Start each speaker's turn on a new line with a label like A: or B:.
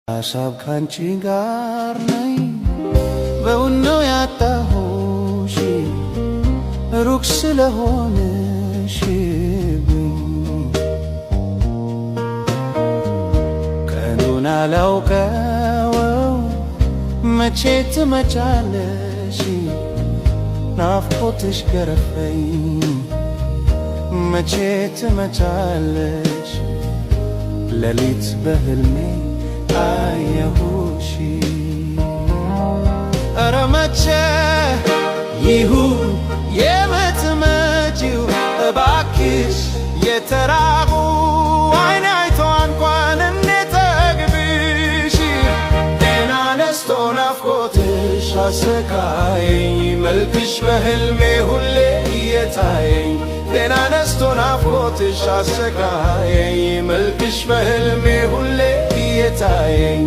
A: ሀሳብ ካንቺ ጋር ነኝ በውነው ያጣሁሽ ሩቅ ስለሆንሽብኝ ቀኑን አላውቀው መቼ ትመጫለሽ ናፍቆትሽ ገረፈኝ መቼ ትመጫለሽ ሌሊት በህልሜ አየሁሽ ኧረ መቼ ይሁን የምትመጪው እባክሽ የተራቡ አይን አይቶ እንኳን እንጠግብሽ ጤና ነስቶ ናፍቆትሽ አሰቃየኝ መልክሽ በህልሜ ሁሌ እየታየኝ ጤና ነስቶ ናፍቆትሽ አሰቃየኝ መልክሽ በህልሜ ሁሌ እየታየኝ